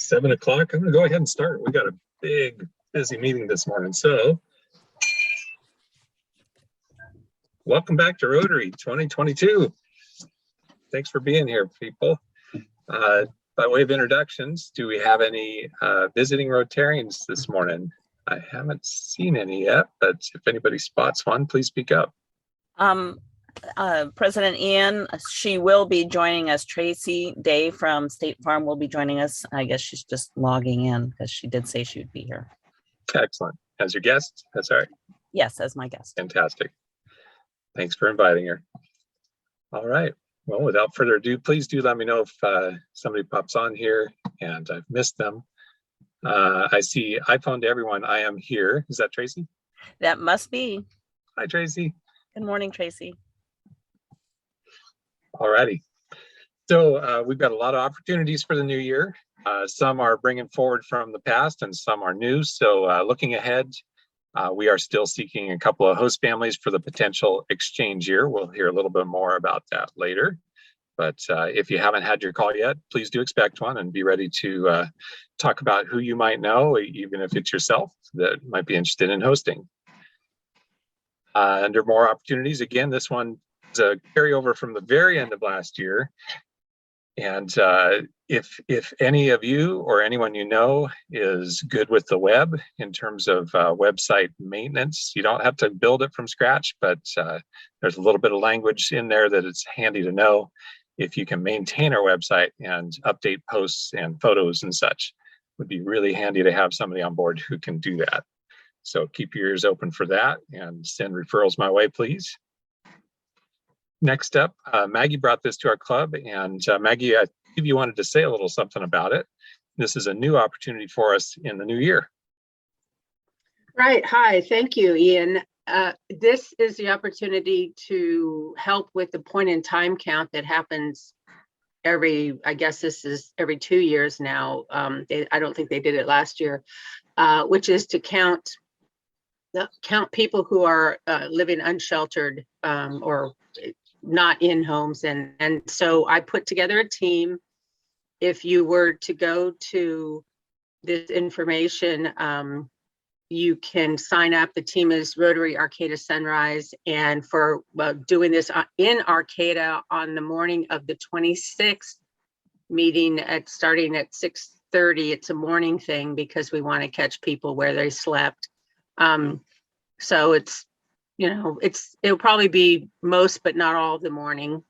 7 o'clock. I'm going to go ahead and start. We got a big, busy meeting this morning. So, welcome back to Rotary 2022. Thanks for being here, people. By way of introductions, do we have any visiting Rotarians this morning? I haven't seen any yet, but if anybody spots one, please speak up. President Ian, she will be joining us. Tracy Day from State Farm will be joining us. I guess she's just logging in because she did say she would be here. Excellent. As your guest? That's all right. Yes, as my guest. Fantastic. Thanks for inviting her. All right. Well, without further ado, please do let me know if somebody pops on here and I've missed them. I see iPhone to everyone. I am here. Is that Tracy? That must be. Hi, Tracy. Good morning, Tracy. All righty. So we've got a lot of opportunities for the new year. Some are bringing forward from the past and some are new. So looking ahead, we are still seeking a couple of host families for the potential exchange year. We'll hear a little bit more about that later. But if you haven't had your call yet, please do expect one and be ready to talk about who you might know, even if it's yourself that might be interested in hosting. Under more opportunities, again, this one is a carryover from the very end of last year. And if any of you or anyone you know is good with the web in terms of website maintenance, you don't have to build it from scratch, but there's a little bit of language in there that it's handy to know. If you can maintain our website and update posts and photos and such, it would be really handy to have somebody on board who can do that. So keep your ears open for that and send referrals my way, please. Next up, Maggie brought this to our club, and Maggie, I believe you wanted to say a little something about it. This is a new opportunity for us in the new year. Right. Hi. Thank you, Ian. This is the opportunity to help with the point in time count that happens I guess this is every 2 years now. I don't think they did it last year, which is to count people who are living unsheltered or not in homes. And so I put together a team. If you were to go to this information, you can sign up. The team is Rotary Arcata Sunrise, and for doing this in Arcata on the morning of the 26th meeting starting at 6:30. It's a morning thing because we want to catch people where they slept. So it's, it'll probably be most, but not all of the morning.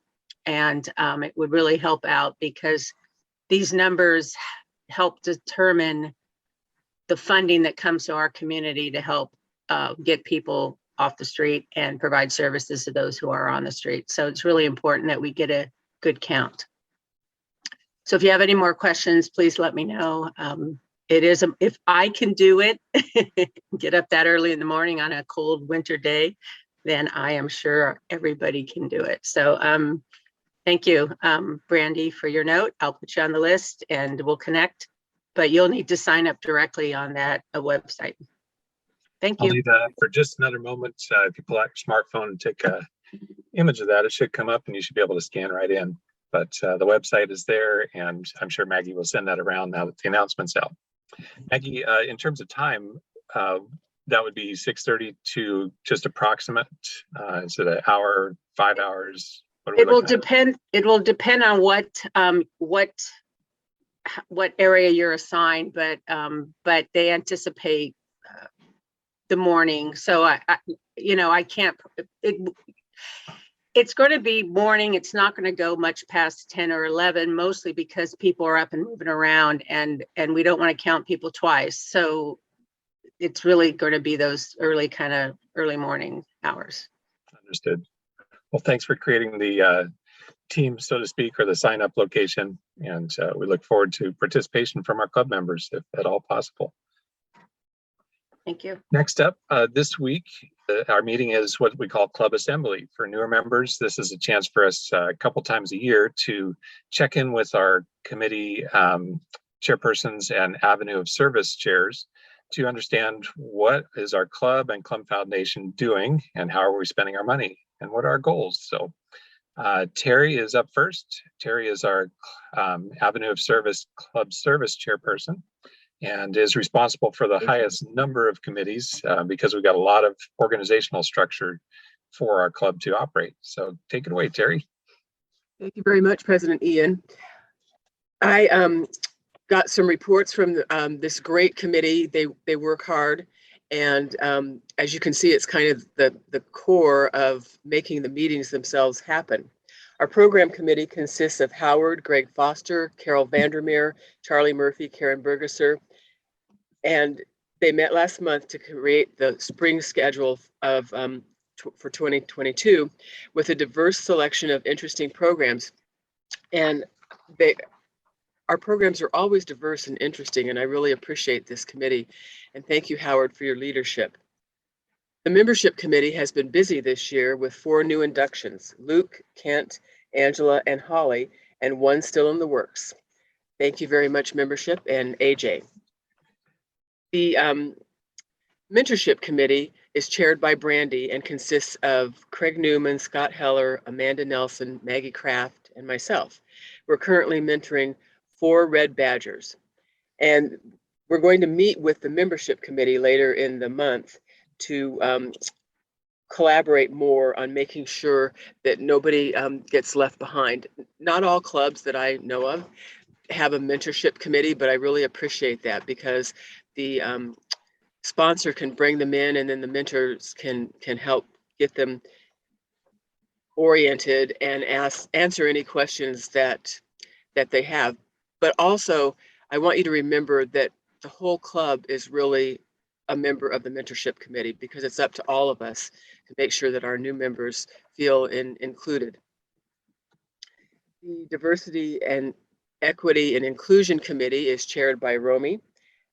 And it would really help out because these numbers help determine the funding that comes to our community to help get people off the street and provide services to those who are on the street. So it's really important that we get a good count. So if you have any more questions, please let me know. It is, if I can do it, get up that early in the morning on a cold winter day, then I am sure everybody can do it. So thank you, Brandy, for your note. I'll put you on the list and we'll connect, but you'll need to sign up directly on that website. Thank you. I'll leave that up for just another moment. If you pull out your smartphone and take an image of that, it should come up and you should be able to scan right in. But the website is there, and I'm sure Maggie will send that around now that the announcement's out. Maggie, in terms of time, that would be 6:30 to just approximate. Is it an hour, 5 hours? It will depend. It will depend on what area you're assigned, but they anticipate the morning. So I can't. It's going to be morning. It's not going to go much past 10 or 11, mostly because people are up and moving around, and we don't want to count people twice. So it's really going to be those early morning hours. Understood. Well, thanks for creating the team, so to speak, or the sign up location. And we look forward to participation from our club members, if at all possible. Thank you. Next up, this week, our meeting is what we call Club Assembly. For newer members, this is a chance for us a couple times a year to check in with our committee chairpersons and Avenue of Service chairs to understand what is our club and Club Foundation doing and how are we spending our money and what are our goals. So Terri is up first. Terri is our Avenue of Service Club Service Chairperson and is responsible for the highest number of committees because we've got a lot of organizational structure for our club to operate. So take it away, Terri. Thank you very much, President Ian. I got some reports from this great committee. They work hard, and as you can see, it's kind of the core of making the meetings themselves happen. Our program committee consists of Howard, Greg Foster, Carol Vandermeer, Charlie Murphy, Karen Bergesser, and they met last month to create the spring schedule of for 2022 with a diverse selection of interesting programs. And our programs are always diverse and interesting, and I really appreciate this committee. And thank you, Howard, for your leadership. The membership committee has been busy this year with 4 new inductions: Luke, Kent, Angela, and Holly, and 1 still in the works. Thank you very much, membership, and AJ. The mentorship committee is chaired by Brandy and consists of Craig Newman, Scott Heller, Amanda Nelson, Maggie Kraft, and myself. We're currently mentoring 4 Red Badgers. And we're going to meet with the membership committee later in the month to collaborate more on making sure that nobody gets left behind. Not all clubs that I know of have a mentorship committee, but I really appreciate that because the sponsor can bring them in, and then the mentors can help get them oriented and answer any questions that they have. But also, I want you to remember that the whole club is really a member of the mentorship committee, because it's up to all of us to make sure that our new members feel included. The Diversity and Equity and Inclusion Committee is chaired by Romy.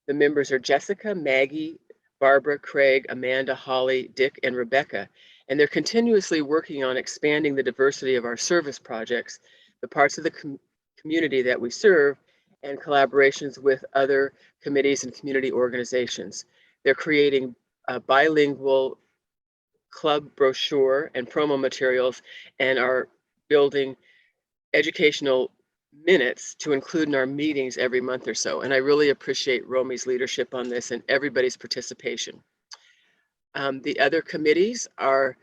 The members are Jessica, Maggie, Barbara, Craig, Amanda, Holly, Dick, and Rebecca. And they're continuously working on expanding the diversity of our service projects, the parts of the community that we serve, and collaborations with other committees and community organizations. They're creating a bilingual club brochure and promo materials, and are building educational minutes to include in our meetings every month or so. And I really appreciate Romy's leadership on this and everybody's participation. The other committees are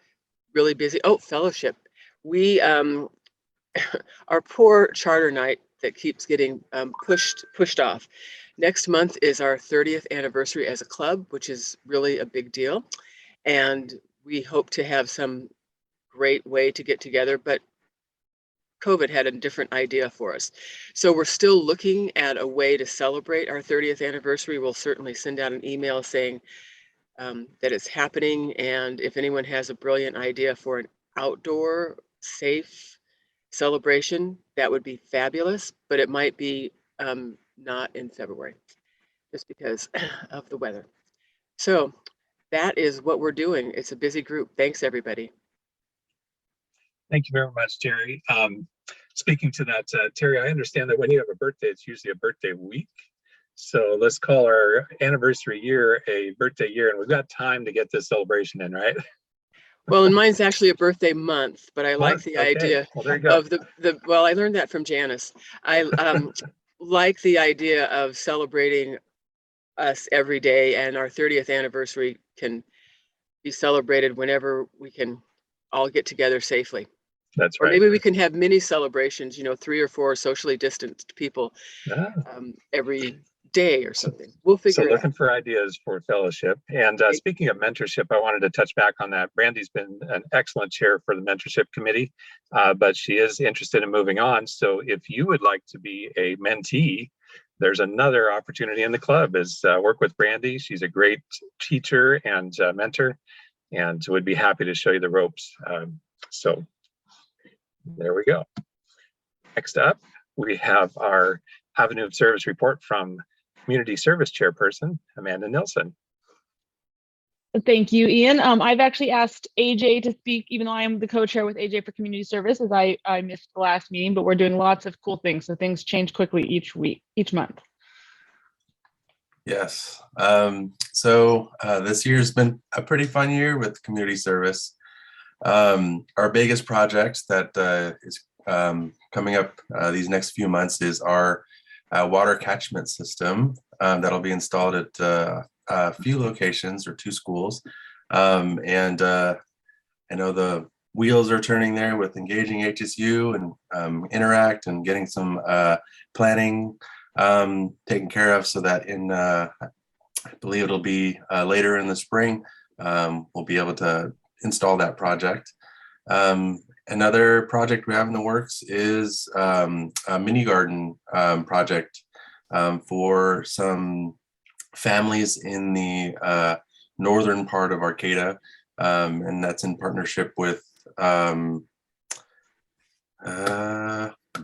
really busy. Oh, fellowship. We, our poor charter night that keeps getting pushed off. Next month is our 30th anniversary as a club, which is really a big deal. And we hope to have some great way to get together, but COVID had a different idea for us. So we're still looking at a way to celebrate our 30th anniversary. We'll certainly send out an email saying that it's happening. And if anyone has a brilliant idea for an outdoor, safe celebration, that would be fabulous, but it might be not in February, just because of the weather. So that is what we're doing. It's a busy group. Thanks, everybody. Thank you very much, Terri. Speaking to that, Terri, I understand that when you have a birthday, it's usually a birthday week. So let's call our anniversary year a birthday year, and we've got time to get this celebration in, right? Well, and mine's actually a birthday month, but I like the idea of well, I learned that from Janice. I like the idea of celebrating us every day, and our 30th anniversary can be celebrated whenever we can all get together safely. That's right. Or maybe we can have mini celebrations, 3 or 4 socially distanced people every day or something. We'll figure it out. So looking for ideas for fellowship. And speaking of mentorship, I wanted to touch back on that. Brandy's been an excellent chair for the mentorship committee, but she is interested in moving on. So if you would like to be a mentee, there's another opportunity in the club is work with Brandy. She's a great teacher and mentor, and would be happy to show you the ropes. So there we go. Next up, we have our Avenue of Service report from Community Service Chairperson, Amanda Nelson. Thank you, Ian. I've actually asked AJ to speak, even though I am the co-chair with AJ for Community Service, as I missed the last meeting, but we're doing lots of cool things. So things change quickly each month. Yes. So this year's been a pretty fun year with Community Service. Our biggest project that is coming up these next few months is our water catchment system that'll be installed at a few locations or 2 schools. And I know the wheels are turning there with engaging HSU and Interact and getting some planning taken care of, so that in I believe it'll be later in the spring, we'll be able to install that project. Another project we have in the works is a mini garden project for some families in the northern part of Arcata, and that's in partnership with I'm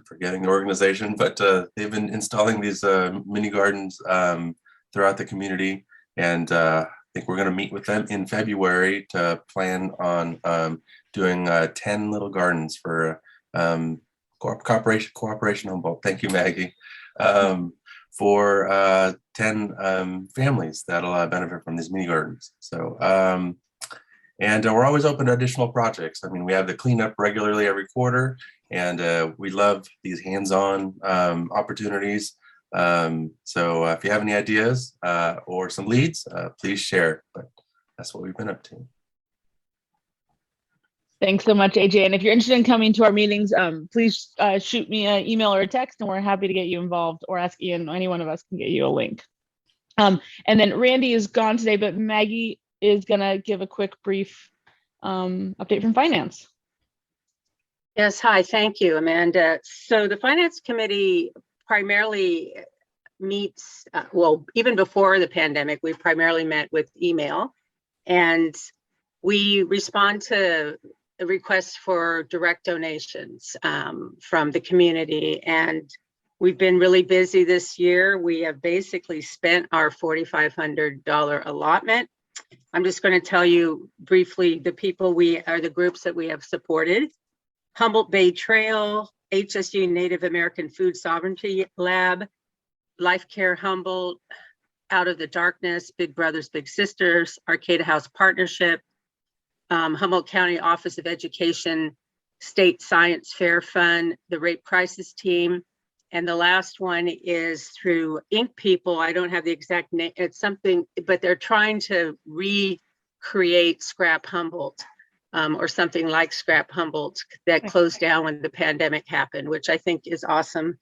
forgetting the organization, but they've been installing these mini gardens throughout the community, and I think we're going to meet with them in February to plan on doing 10 little gardens for Cooperation Humboldt. Thank you, Maggie. For 10 families that'll benefit from these mini gardens. So, and we're always open to additional projects. I mean, we have the cleanup regularly every quarter, and we love these hands-on opportunities. So if you have any ideas or some leads, please share. But that's what we've been up to. Thanks so much, AJ. And if you're interested in coming to our meetings, please shoot me an email or a text, and we're happy to get you involved, or ask Ian. Any one of us can get you a link. And then Randy is gone today, but Maggie is going to give a quick, brief update from finance. Yes, hi, thank you, Amanda. So the Finance Committee primarily meets, well, even before the pandemic, we primarily met with email, and we respond to requests for direct donations from the community. And we've been really busy this year. We have basically spent our $4,500 allotment. I'm just going to tell you briefly the people the groups that we have supported: Humboldt Bay Trail, HSU Native American Food Sovereignty Lab, Life Care Humboldt, Out of the Darkness, Big Brothers Big Sisters, Arcata House Partnership, Humboldt County Office of Education State Science Fair Fund, the Rape Crisis Team, and the last one is through Ink People. I don't have the exact name. It's something, but they're trying to recreate Scrap Humboldt, or something like Scrap Humboldt that closed down when the pandemic happened, which I think is awesome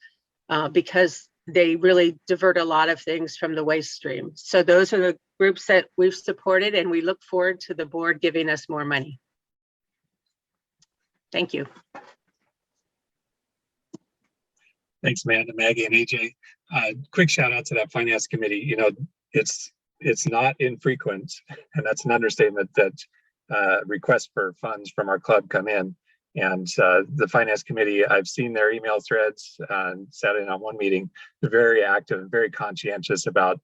because they really divert a lot of things from the waste stream. So those are the groups that we've supported, and we look forward to the board giving us more money. Thank you. Thanks, Amanda, Maggie, and AJ. Quick shout out to that finance committee. You know, it's not infrequent, and that's an understatement, that requests for funds from our club come in. And the finance committee, I've seen their email threads, sat in on one meeting. They're very active and very conscientious about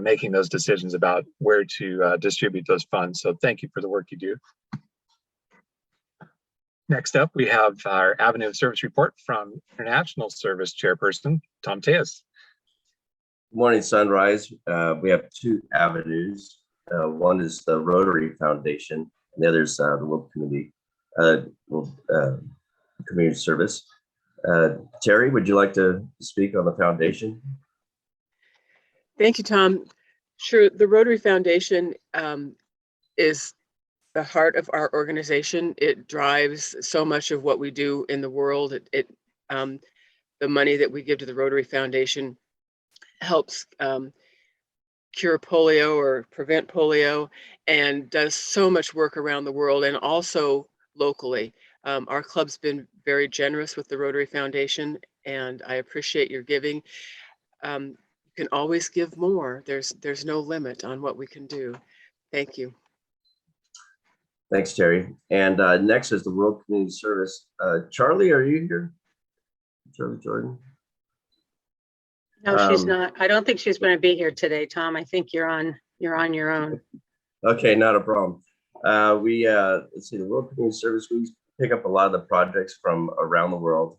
making those decisions about where to distribute those funds. So thank you for the work you do. Next up, we have our Avenue of Service report from International Service Chairperson, Tom Tellez. Good morning, Sunrise. We have 2 avenues. One is the Rotary Foundation, and the other is the World Community Community Service. Terri, would you like to speak on the foundation? Thank you, Tom. Sure. The Rotary Foundation is the heart of our organization. It drives so much of what we do in the world. The money that we give to the Rotary Foundation helps cure polio or prevent polio, and does so much work around the world and also locally. Our club's been very generous with the Rotary Foundation, and I appreciate your giving. You can always give more. There's no limit on what we can do. Thank you. Thanks, Terri. And next is the World Community Service. Charlie, are you here? Charlie Jordan? No, she's not. I don't think she's going to be here today, Tom. I think you're on your own. Okay, not a problem. Let's see, the World Community Service, we pick up a lot of the projects from around the world.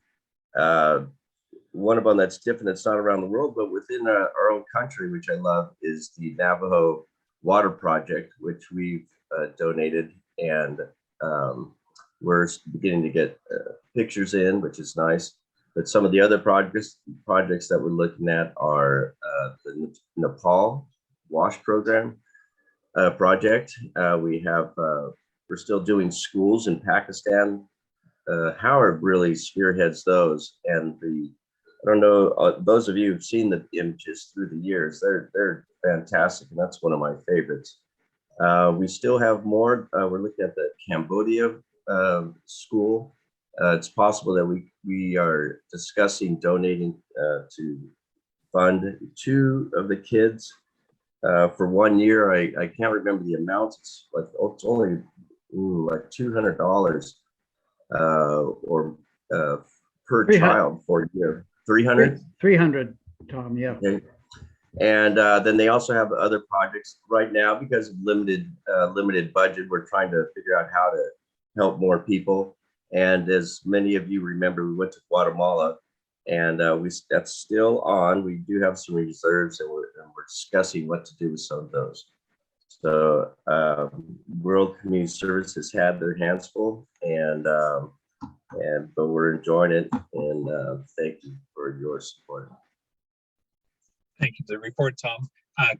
One of them that's different, it's not around the world, but within our own country, which I love, is the Navajo Water Project, which we've donated and we're beginning to get pictures in, which is nice. But some of the other projects that we're looking at are the Nepal WASH program project. We're still doing schools in Pakistan. Howard really spearheads those, and I don't know, those of you who've seen the images through the years, they're fantastic, and that's one of my favorites. We still have more. We're looking at the Cambodia school. It's possible that we are discussing donating to fund 2 of the kids for 1 year. I can't remember the amount. It's only like $200 or per 300. child for a year. 300. 300, Tom. Yeah. Okay. And then they also have other projects right now because of limited budget. We're trying to figure out how to help more people. And as many of you remember, we went to Guatemala, and that's still on. We do have some reserves, and we're discussing what to do with some of those. So World Community Service has had their hands full, but we're enjoying it. And thank you for your support. Thank you for the report, Tom.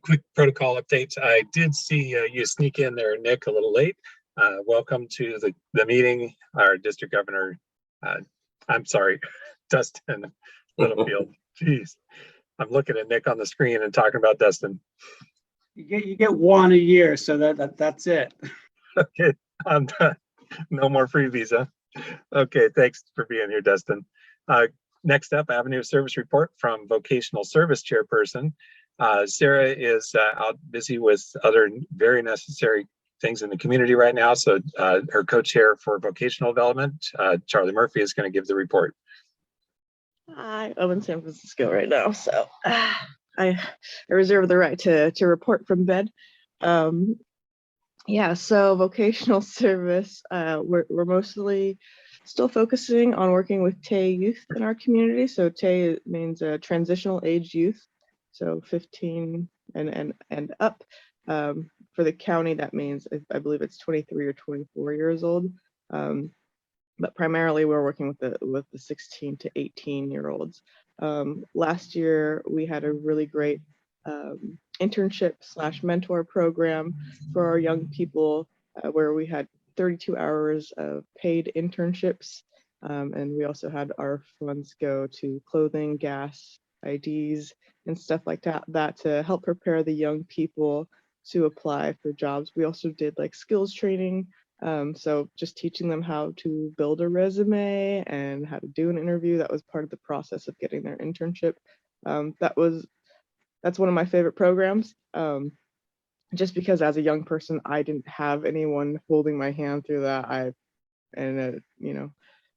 Quick protocol updates. I did see you sneak in there, Nick, a little late. Welcome to the meeting, our district governor. I'm sorry, Dustin Littlefield. Jeez, I'm looking at Nick on the screen and talking about Dustin. You get 1 a year, so that's it. Okay, I'm done. No more freebies, huh? Okay, thanks for being here, Dustin. Next up, Avenue of Service report from Vocational Service Chairperson. Sarah is out busy with other very necessary things in the community right now. So her co-chair for vocational development, Charlie Murphy, is going to give the report. I'm in San Francisco right now, so I reserve the right to report from bed. Yeah, so vocational service, we're mostly still focusing on working with TAY youth in our community. So TAY means transitional age youth, so 15 and up. For the county, that means I believe it's 23 or 24 years old. But primarily we're working with the 16 to 18-year-olds. Last year we had a really great internship/mentor program for our young people, where we had 32 hours of paid internships, and we also had our funds go to clothing, gas, IDs, and stuff like that to help prepare the young people to apply for jobs. We also did like skills training, so just teaching them how to build a resume and how to do an interview. That was part of the process of getting their internship. That's one of my favorite programs, just because as a young person, I didn't have anyone holding my hand through that. You know,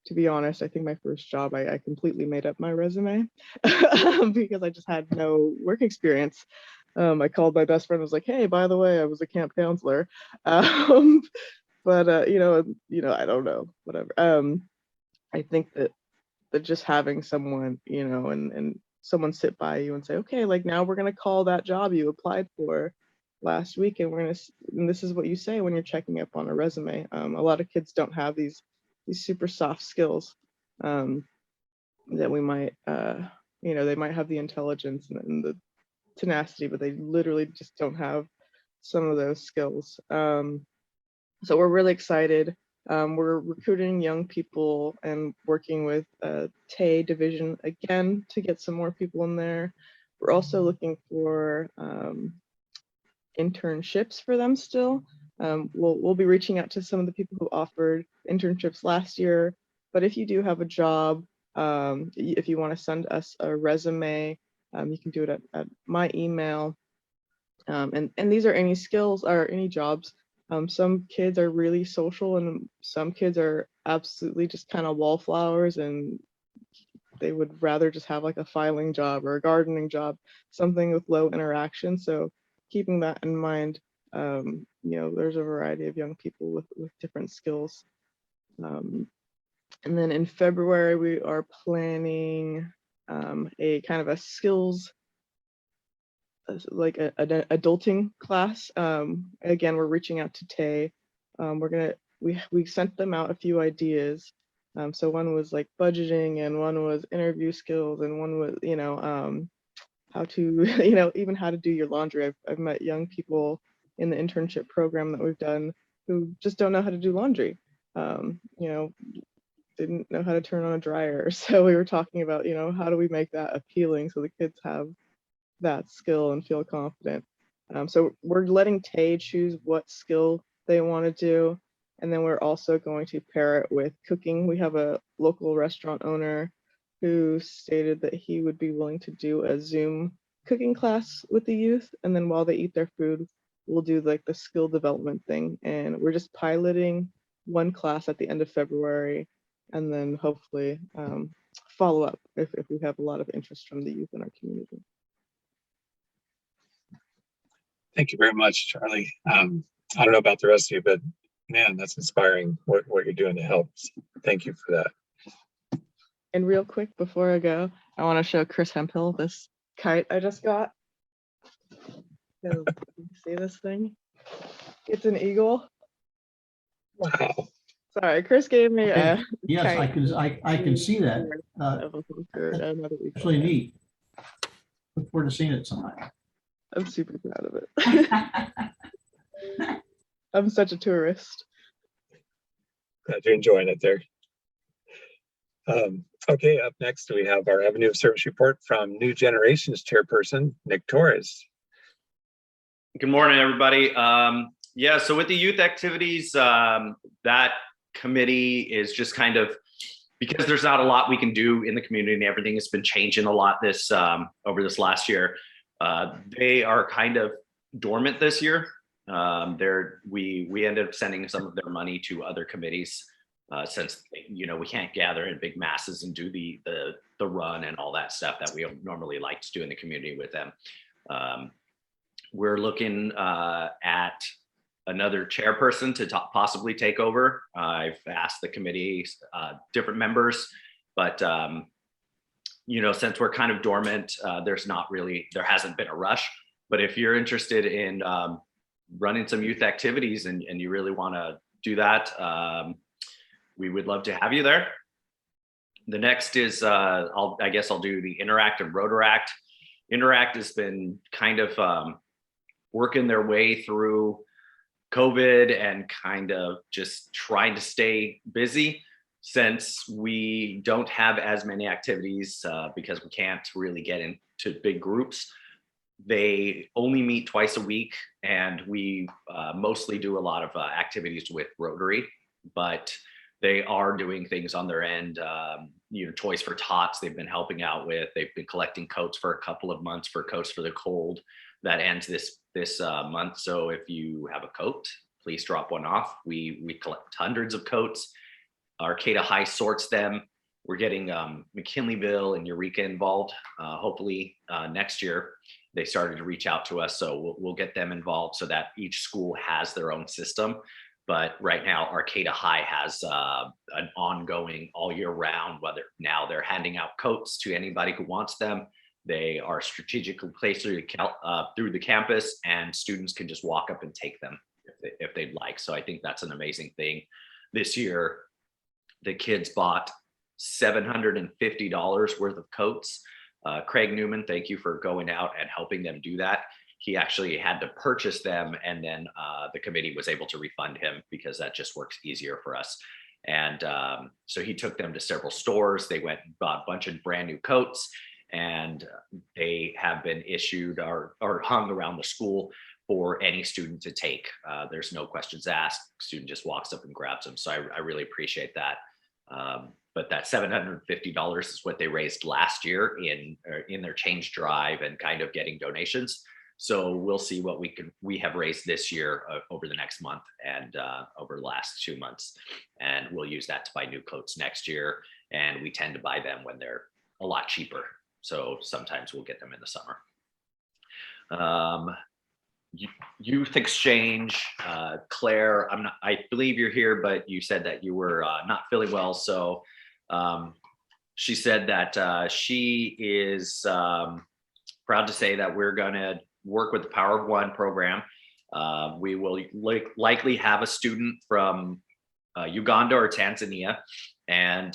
to be honest, I think my first job, I completely made up my resume because I just had no work experience. I called my best friend, was like, hey, by the way, I was a camp counselor. But you know, I don't know, whatever. I think that just having someone, you know, and someone sit by you and say, okay, like now we're gonna call that job you applied for last week, and and this is what you say when you're checking up on a resume. A lot of kids don't have these super soft skills that we might, you know, they might have the intelligence and the tenacity, but they literally just don't have some of those skills. So we're really excited. We're recruiting young people and working with TAY division again to get some more people in there. We're also looking for internships for them still. We'll be reaching out to some of the people who offered internships last year, but if you do have a job, if you want to send us a resume, you can do it at my email. And these are any skills or any jobs. Some kids are really social and some kids are absolutely just kind of wallflowers, and they would rather just have like a filing job or a gardening job, something with low interaction. So keeping that in mind, you know, there's a variety of young people with different skills. And then in February, we are planning a kind of a skills, like an adulting class. Again, we're reaching out to TAY. We're gonna we sent them out a few ideas. So one was like budgeting, and one was interview skills, and one was, how to, even how to do your laundry. I've met young people in the internship program that we've done who just don't know how to do laundry. Didn't know how to turn on a dryer. So we were talking about, how do we make that appealing so the kids have that skill and feel confident. So we're letting Tay choose what skill they want to do. And then we're also going to pair it with cooking. We have a local restaurant owner who stated that he would be willing to do a Zoom cooking class with the youth. And then while they eat their food, we'll do like the skill development thing. And we're just piloting one class at the end of February, and then hopefully follow up if we have a lot of interest from the youth in our community. Thank you very much, Charlie. I don't know about the rest of you, but man, that's inspiring what you're doing to help. Thank you for that. And real quick before I go, I want to show Chris Hemphill this kite I just got. So, see this thing? It's an eagle. Wow. Sorry, Chris gave me a Yes, kite. I can see that. For another eagle. Actually neat. Look forward to seeing it sometime. I'm super proud of it. I'm such a tourist. Glad you're enjoying it there. Okay, up next we have our Avenue of Service report from New Generations Chairperson, Nick Torres. Good morning, everybody. Yeah, so with the youth activities, that committee is just kind of, because there's not a lot we can do in the community and everything has been changing a lot this over this last year. They are kind of dormant this year. We ended up sending some of their money to other committees since we can't gather in big masses and do the run and all that stuff that we normally like to do in the community with them. We're looking at another chairperson to possibly take over. I've asked the committee different members, but since we're kind of dormant, there hasn't been a rush. But if you're interested in running some youth activities and you really want to do that, we would love to have you there. The next is I guess I'll do the Interact and Rotaract. Interact has been kind of working their way through COVID and kind of just trying to stay busy, since we don't have as many activities because we can't really get into big groups. They only meet twice a week, and we mostly do a lot of activities with Rotary, but they are doing things on their end. Toys for Tots they've been helping out with. They've been collecting coats for a couple of months for Coats for the Cold. That ends this month. So if you have a coat, please drop one off. We collect hundreds of coats. Arcata High sorts them. We're getting McKinleyville and Eureka involved. Hopefully next year. They started to reach out to us, so we'll get them involved so that each school has their own system. But right now, Arcata High has an ongoing all year round, whether now they're handing out coats to anybody who wants them. They are strategically placed through the campus, and students can just walk up and take them if they'd like. So I think that's an amazing thing. This year, the kids bought $750 worth of coats. Craig Newman, thank you for going out and helping them do that. He actually had to purchase them, and then the committee was able to refund him because that just works easier for us. And so he took them to several stores. They went and bought a bunch of brand new coats, and they have been issued or hung around the school for any student to take. There's no questions asked. Student just walks up and grabs them. So I really appreciate that. But that $750 is what they raised last year in their change drive and kind of getting donations. So we'll see what we have raised this year over the next month and over the last 2 months. And we'll use that to buy new coats next year. And we tend to buy them when they're a lot cheaper. So sometimes we'll get them in the summer. Youth exchange, Claire, I believe you're here, but you said that you were not feeling well. So she said that she is proud to say that we're going to work with the Power of One program. We will likely have a student from Uganda or Tanzania, and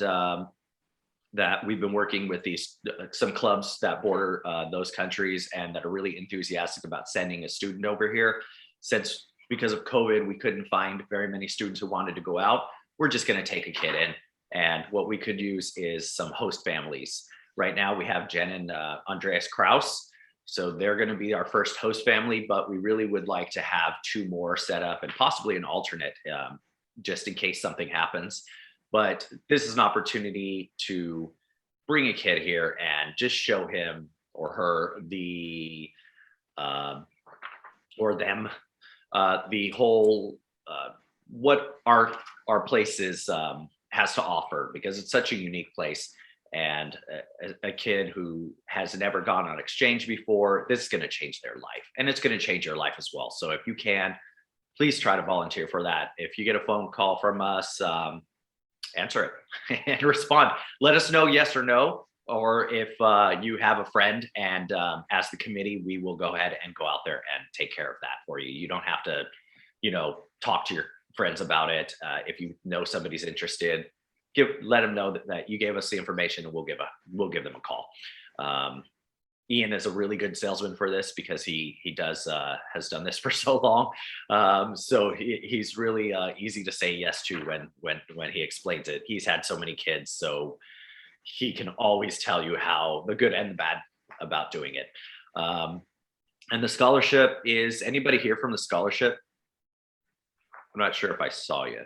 that we've been working with these some clubs that border those countries and that are really enthusiastic about sending a student over here. Since because of COVID, we couldn't find very many students who wanted to go out. We're just going to take a kid in, and what we could use is some host families. Right now, we have Jen and Andreas Kraus. So they're going to be our first host family, but we really would like to have 2 more set up and possibly an alternate just in case something happens. But this is an opportunity to bring a kid here and just show him or her the or them the whole what our place is has to offer, because it's such a unique place. And a kid who has never gone on exchange before, this is going to change their life, and it's going to change your life as well. So if you can, please try to volunteer for that. If you get a phone call from us, answer it and respond. Let us know yes or no, or if you have a friend, and as the committee, we will go ahead and go out there and take care of that for you. You don't have to, talk to your friends about it. If you know somebody's interested, let them know that you gave us the information, and we'll give them a call. Ian is a really good salesman for this, because he has done this for so long. So he's really easy to say yes to when he explains it. He's had so many kids, so he can always tell you how the good and the bad about doing it. And the scholarship is, anybody here from the scholarship? I'm not sure if I saw you.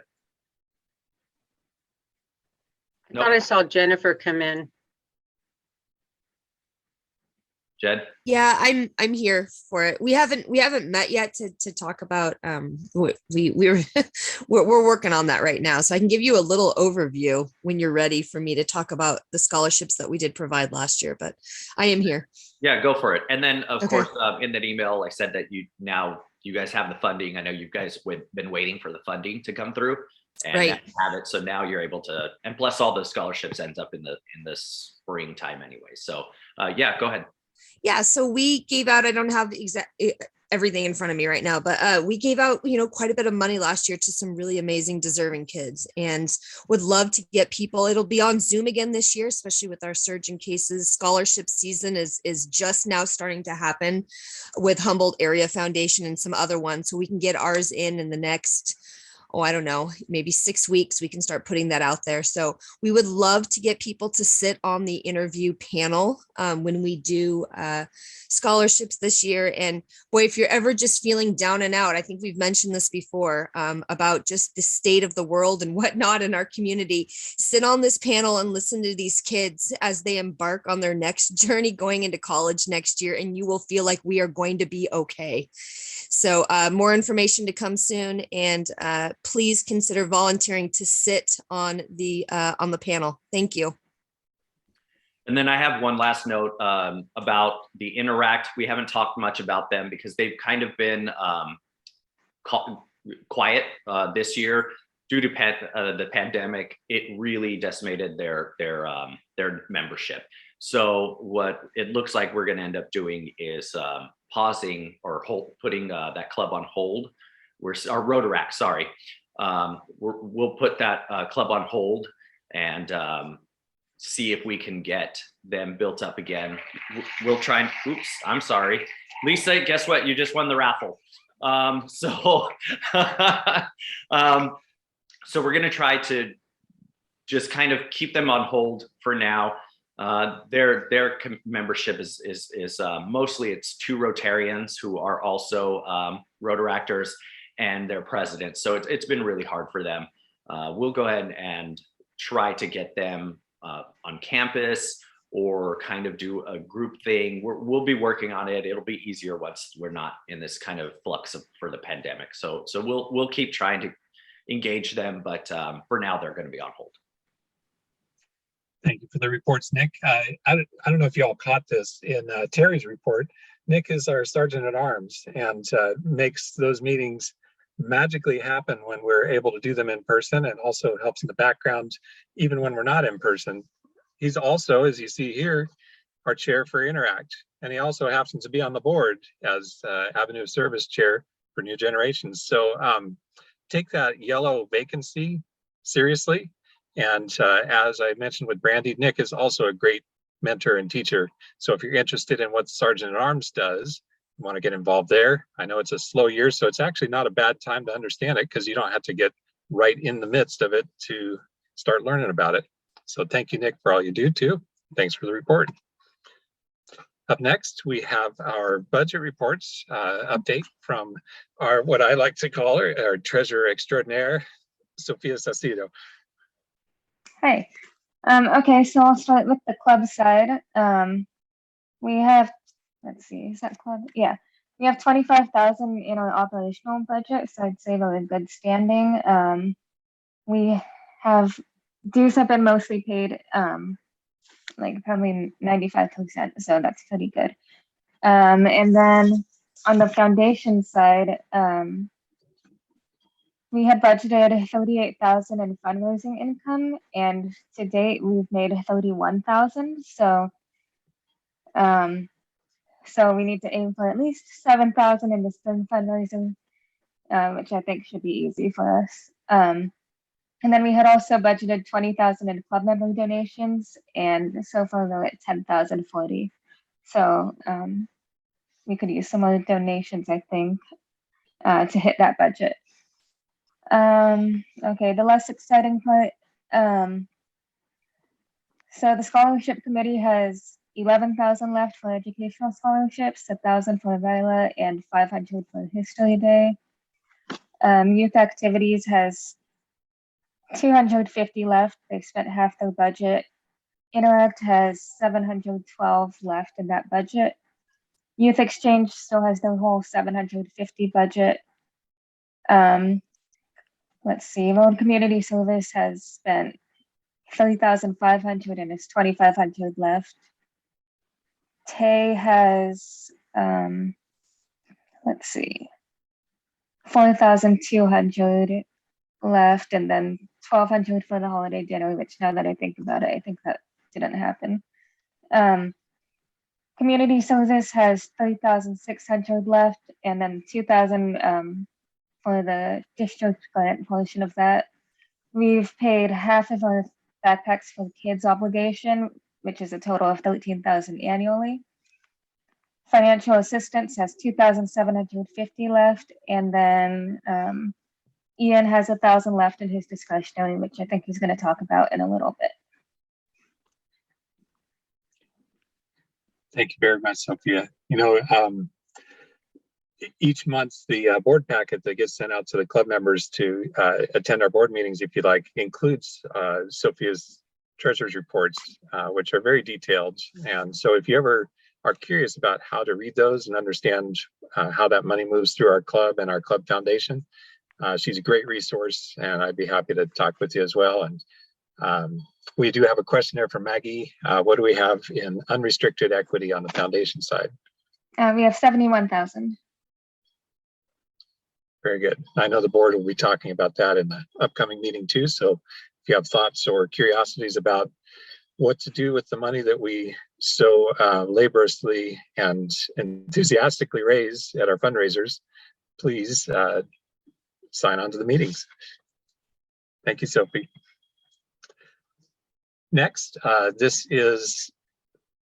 I thought I saw Jennifer come in. Jed? Yeah, I'm here for it. We haven't met yet to talk about we're working on that right now. So I can give you a little overview when you're ready for me to talk about the scholarships that we did provide last year, but I am here. Yeah, go for it. And then of Okay. course, in that email, I said that you guys have the funding. I know you guys been waiting for the funding to come through, and Right. now you have it. So now you're able to, and plus all the scholarships ends up in the springtime anyway. So yeah, go ahead. Yeah, so we gave out, I don't have the exact everything in front of me right now, but we gave out, quite a bit of money last year to some really amazing, deserving kids, and would love to get people. It'll be on Zoom again this year, especially with our surge in cases. Scholarship season is just now starting to happen with Humboldt Area Foundation and some other ones. So we can get ours in the next, I don't know, maybe 6 weeks, we can start putting that out there. So we would love to get people to sit on the interview panel when we do scholarships this year. And boy, if you're ever just feeling down and out, I think we've mentioned this before about just the state of the world and whatnot in our community, sit on this panel and listen to these kids as they embark on their next journey going into college next year, and you will feel like we are going to be okay. So more information to come soon, and please consider volunteering to sit on the panel. Thank you. And then I have one last note about the Interact. We haven't talked much about them because they've kind of been quiet this year due to the pandemic. It really decimated their membership. So what it looks like we're going to end up doing is pausing or putting that club on hold. Our Rotaract, sorry. We'll put that club on hold and see if we can get them built up again. We'll try and, oops, I'm sorry. Lisa, guess what? You just won the raffle. So we're gonna try to just kind of keep them on hold for now. Their membership is mostly it's 2 Rotarians who are also Rotaractors and their president. So it's been really hard for them. We'll go ahead and try to get them on campus or kind of do a group thing. We'll be working on it. It'll be easier once we're not in this kind of flux for the pandemic. So we'll keep trying to engage them, but for now they're going to be on hold. Thank you for the reports, Nick. I don't know if you all caught this in Terry's report. Nick is our Sergeant at Arms and makes those meetings magically happen when we're able to do them in person, and also helps in the background even when we're not in person. He's also, as you see here, our chair for Interact, and he also happens to be on the board as Avenue of Service chair for New Generations. So take that yellow vacancy seriously. And as I mentioned with Brandy, Nick is also a great mentor and teacher. So if you're interested in what Sergeant at Arms does, you want to get involved there. I know it's a slow year, so it's actually not a bad time to understand it because you don't have to get right in the midst of it to start learning about it. So thank you, Nick, for all you do too. Thanks for the report. Up next, we have our budget reports update from our, what I like to call our treasurer extraordinaire, Sophia Sacido. Hi. Okay, so I'll start with the club side. We have, let's see, is that club? Yeah, we have 25,000 in our operational budget, so I'd say we're in good standing. We have dues have been mostly paid, like probably 95%, so that's pretty good. And then on the foundation side, we had budgeted 38,000 in fundraising income, and to date we've made 31,000. So, so we need to aim for at least 7,000 in the spring fundraising, which I think should be easy for us. And then we had also budgeted 20,000 in club member donations, and so far we're at 10,040. So we could use some other donations, I think, to hit that budget. Okay, the less exciting part. So the scholarship committee has 11,000 left for educational scholarships, 1,000 for Viola, and 500 for History Day. Youth activities has 250 left. They've spent half their budget. Interact has 712 left in that budget. Youth exchange still has their whole 750 budget. Let's see, Road Community Service has spent 3,500 and it's 2,500 left. Tay has, let's see, 4,200 left, and then 1,200 for the holiday dinner, which now that I think about it, I think that didn't happen. Community Service has 3,600 left, and then 2,000 for the district grant portion of that. We've paid half of our backpacks for the kids obligation, which is a total of 13,000 annually. Financial assistance has 2,750 left, and then Ian has 1,000 left in his discretionary, which I think he's going to talk about in a little bit. Thank you very much, Sophia. You know, each month the board packet that gets sent out to the club members to attend our board meetings, if you like, includes Sophia's treasurer's reports, which are very detailed. And so if you ever are curious about how to read those and understand how that money moves through our club and our club foundation, she's a great resource, and I'd be happy to talk with you as well. And we do have a questionnaire from Maggie. What do we have in unrestricted equity on the foundation side? We have 71,000. Very good. I know the board will be talking about that in the upcoming meeting too. So if you have thoughts or curiosities about what to do with the money that we so laboriously and enthusiastically raise at our fundraisers, please sign on to the meetings. Thank you, Sophie. Next, this is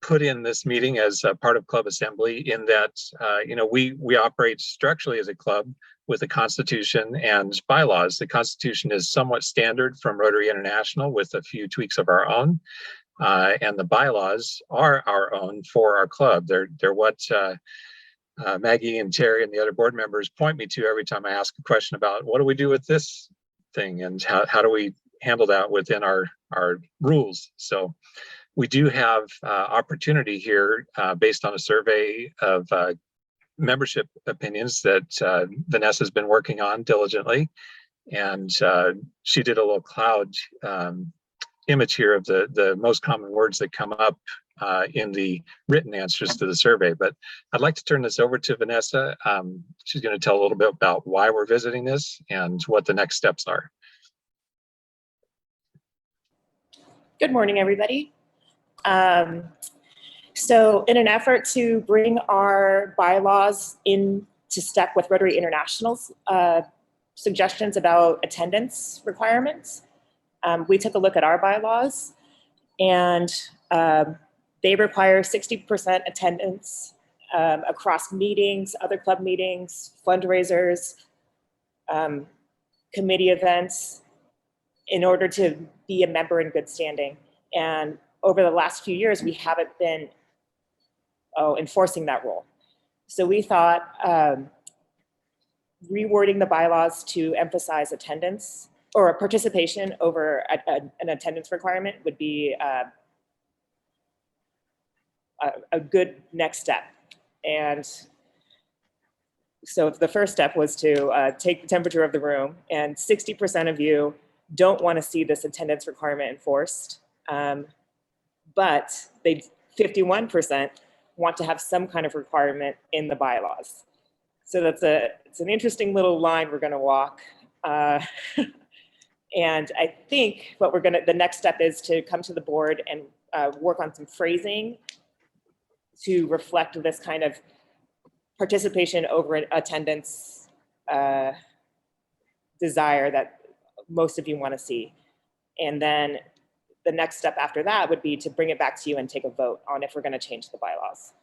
put in this meeting as a part of club assembly in that, you know, we operate structurally as a club with a constitution and bylaws. The constitution is somewhat standard from Rotary International with a few tweaks of our own. And the bylaws are our own for our club. They're what Maggie and Terry and the other board members point me to every time I ask a question about what do we do with this thing and how do we handle that within our rules. So we do have opportunity here based on a survey of membership opinions that Vanessa's been working on diligently. And she did a little cloud image here of the most common words that come up in the written answers to the survey. But I'd like to turn this over to Vanessa. She's going to tell a little bit about why we're visiting this and what the next steps are. Good morning, everybody. So in an effort to bring our bylaws into step with Rotary International's suggestions about attendance requirements, We took a look at our bylaws, and they require 60% attendance across meetings, other club meetings, fundraisers, committee events, in order to be a member in good standing. And over the last few years, we haven't been enforcing that rule. So we thought rewording the bylaws to emphasize attendance or participation over an attendance requirement would be a good next step. And so the first step was to take the temperature of the room, and 60% of you don't want to see this attendance requirement enforced, but 51% want to have some kind of requirement in the bylaws. So it's an interesting little line we're going to walk. And I think what the next step is to come to the board and work on some phrasing to reflect this kind of participation over attendance desire that most of you want to see. And then the next step after that would be to bring it back to you and take a vote on if we're going to change the bylaws.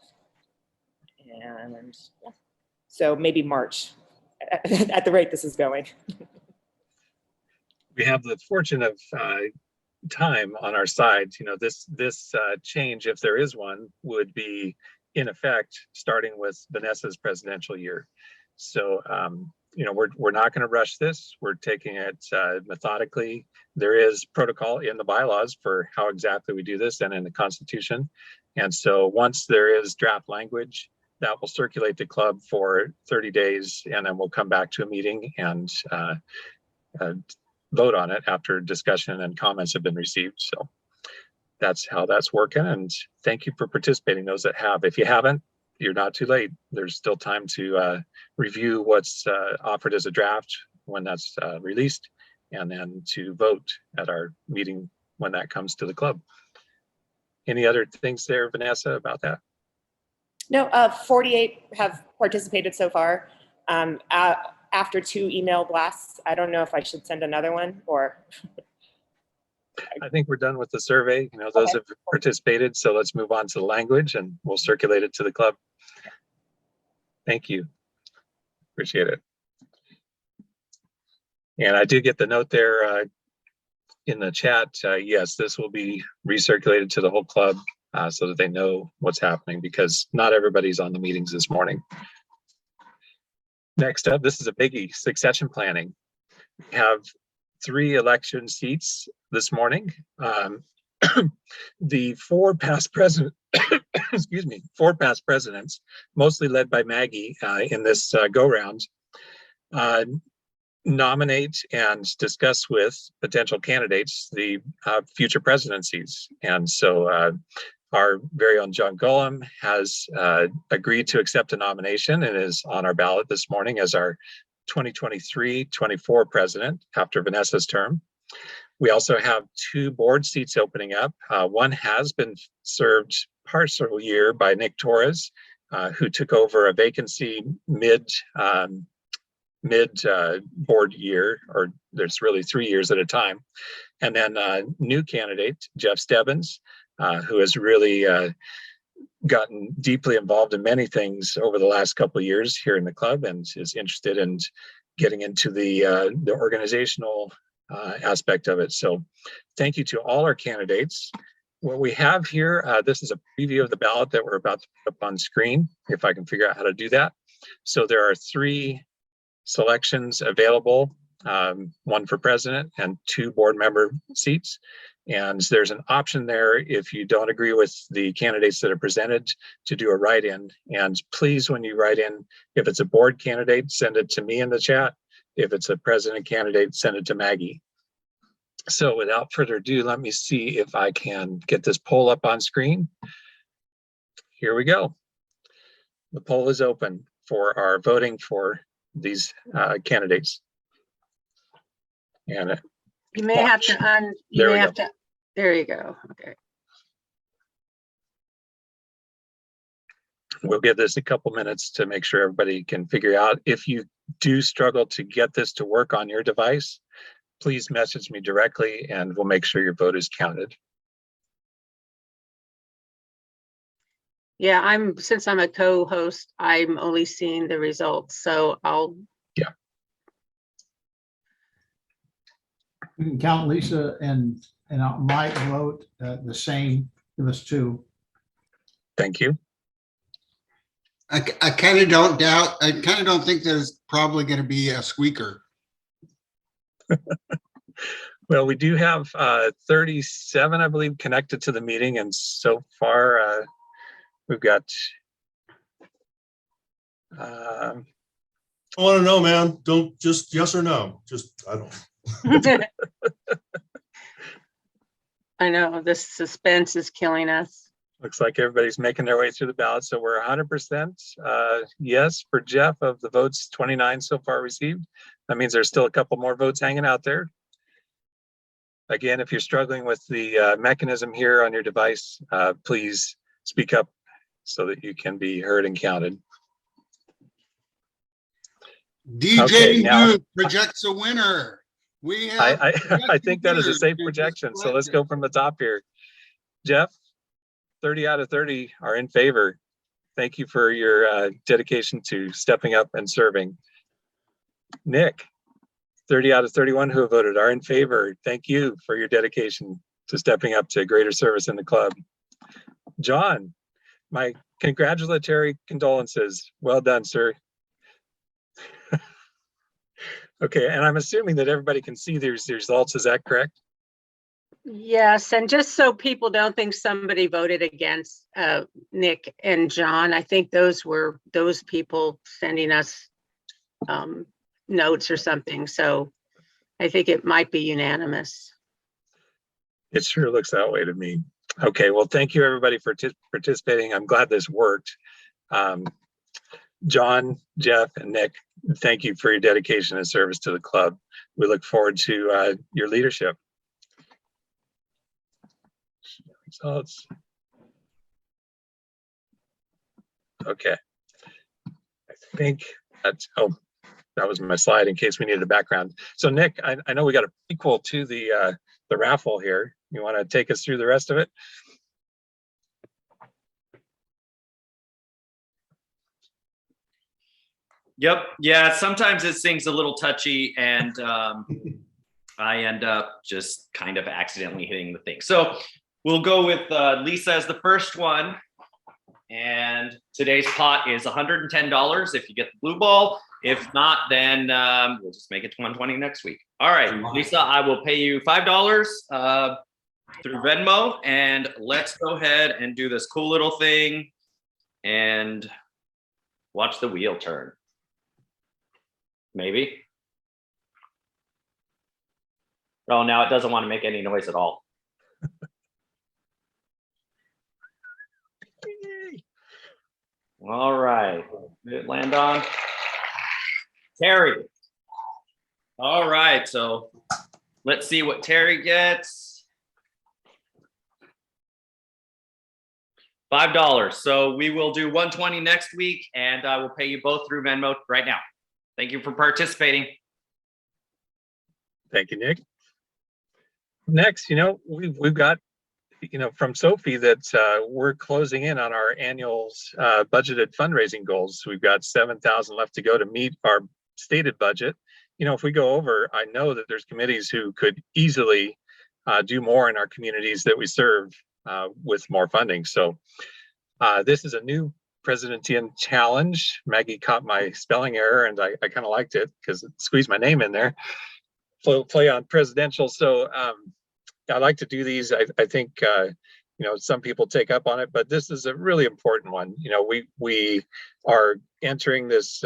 And yeah. So maybe March at the rate this is going. We have the fortune of time on our side. You know, this change, if there is one, would be in effect starting with Vanessa's presidential year. So you know, we're not going to rush this. We're taking it methodically. There is protocol in the bylaws for how exactly we do this and in the Constitution. And so once there is draft language, that will circulate the club for 30 days, and then we'll come back to a meeting and vote on it after discussion and comments have been received. So that's how that's working. And thank you for participating, those that have. If you haven't, you're not too late. There's still time to review what's offered as a draft when that's released, and then to vote at our meeting when that comes to the club. Any other things there, Vanessa, about that? No, 48 have participated so far. After 2 email blasts, I don't know if I should send another one or. I think we're done with the survey. You know, those have participated. So let's move on to the language and we'll circulate it to the club. Thank you. Appreciate it. And I did get the note there in the chat. Yes, this will be recirculated to the whole club so that they know what's happening, because not everybody's on the meetings this morning. Next up, this is a biggie: succession planning. We have 3 election seats this morning. The 4 past presidents, excuse me, 4 past presidents, mostly led by Maggie in this go round, nominate and discuss with potential candidates the future presidencies. And so our very own John Gullum has agreed to accept a nomination and is on our ballot this morning as our 2023-24 president after Vanessa's term. We also have 2 board seats opening up. One has been served partial year by Nick Torres, who took over a vacancy mid board year, or there's really 3 years at a time. And then new candidate, Jeff Stebbins, who has really gotten deeply involved in many things over the last couple of years here in the club and is interested in getting into the organizational aspect of it. So thank you to all our candidates. What we have here, this is a preview of the ballot that we're about to put up on screen, if I can figure out how to do that. So there are 3 selections available, 1 for president and 2 board member seats. And there's an option there, if you don't agree with the candidates that are presented, to do a write-in. And please, when you write in, if it's a board candidate, send it to me in the chat. If it's a president candidate, send it to Maggie. So without further ado, let me see if I can get this poll up on screen. Here we go. The poll is open for our voting for these candidates. And you may have to there you go. Okay. We'll give this a couple minutes to make sure everybody can figure out. If you do struggle to get this to work on your device, please message me directly and we'll make sure your vote is counted. Yeah, since I'm a co-host, I'm only seeing the results, so I'll. Yeah. You can count Lisa and my vote the same. Give us 2. Thank you. I kind of don't think there's probably going to be a squeaker. Well, we do have 37, I believe, connected to the meeting, and so far we've got. I want to know, man. Don't just yes or no. Just I don't. I know this suspense is killing us. Looks like everybody's making their way through the ballot. So we're 100% yes for Jeff of the votes, 29 so far received. That means there's still a couple more votes hanging out there. Again, if you're struggling with the mechanism here on your device, please speak up so that you can be heard and counted. DJ Booth projects a winner. We have I think that is a safe projection. So let's go from the top here. Jeff, 30 out of 30 are in favor. Thank you for your dedication to stepping up and serving. Nick, 30 out of 31 who have voted are in favor. Thank you for your dedication to stepping up to greater service in the club. John, my congratulatory condolences. Well done, sir. Okay, and I'm assuming that everybody can see these results. Is that correct? Yes, and just so people don't think somebody voted against Nick and John, I think those were those people sending us notes or something. So I think it might be unanimous. It sure looks that way to me. Okay, well, thank you everybody for participating. I'm glad this worked. John, Jeff, and Nick, thank you for your dedication and service to the club. We look forward to your leadership. Results. Okay. I think that's, oh, that was my slide in case we needed a background. So Nick, I know we got a prequel to the raffle here. You want to take us through the rest of it? Yep. Yeah. Sometimes this thing's a little touchy and I end up just kind of accidentally hitting the thing. So we'll go with Lisa as the first one. And today's pot is $110 if you get the blue ball. If not, then we'll just make it to 120 next week. All right, Lisa, I will pay you $5 through Venmo. And let's go ahead and do this cool little thing and watch the wheel turn. Maybe. Oh, now it doesn't want to make any noise at all. All right. Did it land on? Terri. All right. So let's see what Terri gets. $5. So we will do 120 next week, and I will pay you both through Venmo right now. Thank you for participating. Thank you, Nick. Next, we've got, from Sophie that we're closing in on our annual budgeted fundraising goals. We've got 7,000 left to go to meet our stated budget. If we go over, I know that there's committees who could easily do more in our communities that we serve with more funding. So this is a new Presidentian challenge. Maggie caught my spelling error and I kind of liked it because it squeezed my name in there. Play on presidential. So I like to do these. I think some people take up on it, but this is a really important one. We are entering this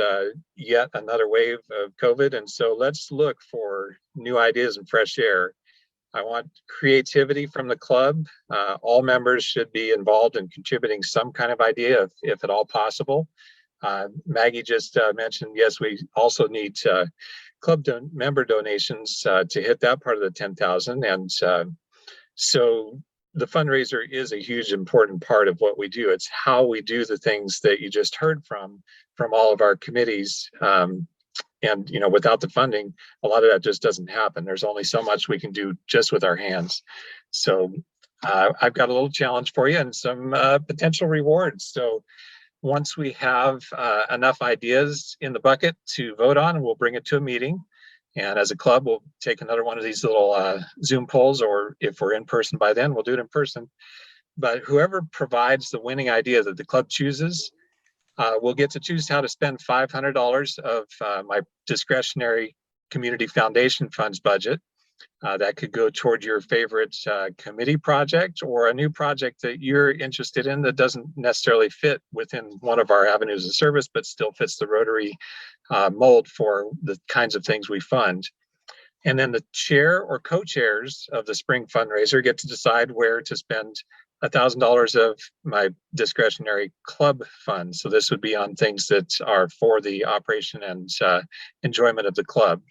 yet another wave of COVID, and so let's look for new ideas and fresh air. I want creativity from the club. All members should be involved in contributing some kind of idea if at all possible. Maggie just mentioned, yes, we also need club member donations to hit that part of the 10,000. And so the fundraiser is a huge important part of what we do. It's how we do the things that you just heard from all of our committees And, you know, without the funding, a lot of that just doesn't happen. There's only so much we can do just with our hands. So I've got a little challenge for you and some potential rewards. So once we have enough ideas in the bucket to vote on, we'll bring it to a meeting. And as a club, we'll take another one of these little Zoom polls, or if we're in person by then, we'll do it in person. But whoever provides the winning idea that the club chooses, we'll get to choose how to spend $500 of my discretionary community foundation funds budget. That could go toward your favorite committee project or a new project that you're interested in that doesn't necessarily fit within one of our avenues of service, but still fits the Rotary mold for the kinds of things we fund. And then the chair or co-chairs of the spring fundraiser get to decide where to spend $1,000 of my discretionary club fund. So this would be on things that are for the operation and enjoyment of the club.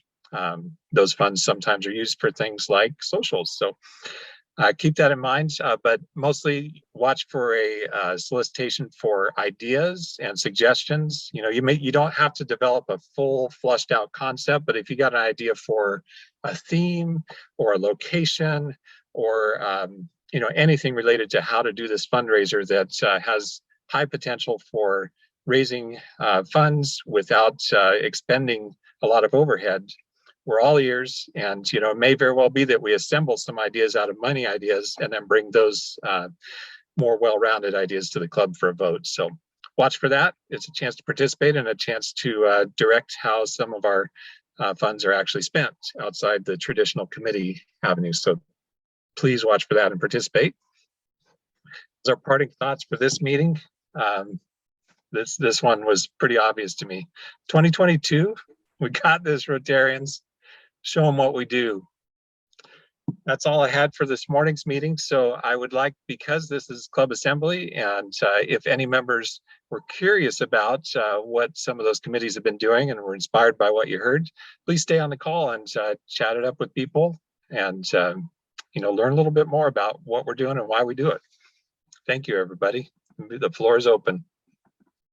Those funds sometimes are used for things like socials. So keep that in mind, but mostly watch for a solicitation for ideas and suggestions. You know, you don't have to develop a full flushed out concept, but if you got an idea for a theme or a location or you know, anything related to how to do this fundraiser that has high potential for raising funds without expending a lot of overhead, we're all ears. And, you know, it may very well be that we assemble some ideas out of money ideas and then bring those more well-rounded ideas to the club for a vote. So watch for that. It's a chance to participate and a chance to direct how some of our funds are actually spent outside the traditional committee avenues. So please watch for that and participate. Those are parting thoughts for this meeting. This one was pretty obvious to me. 2022, we got this, Rotarians. Show them what we do. That's all I had for this morning's meeting. So I would like, because this is club assembly, and if any members were curious about what some of those committees have been doing and were inspired by what you heard, please stay on the call and chat it up with people and you know, learn a little bit more about what we're doing and why we do it. Thank you, everybody. The floor is open.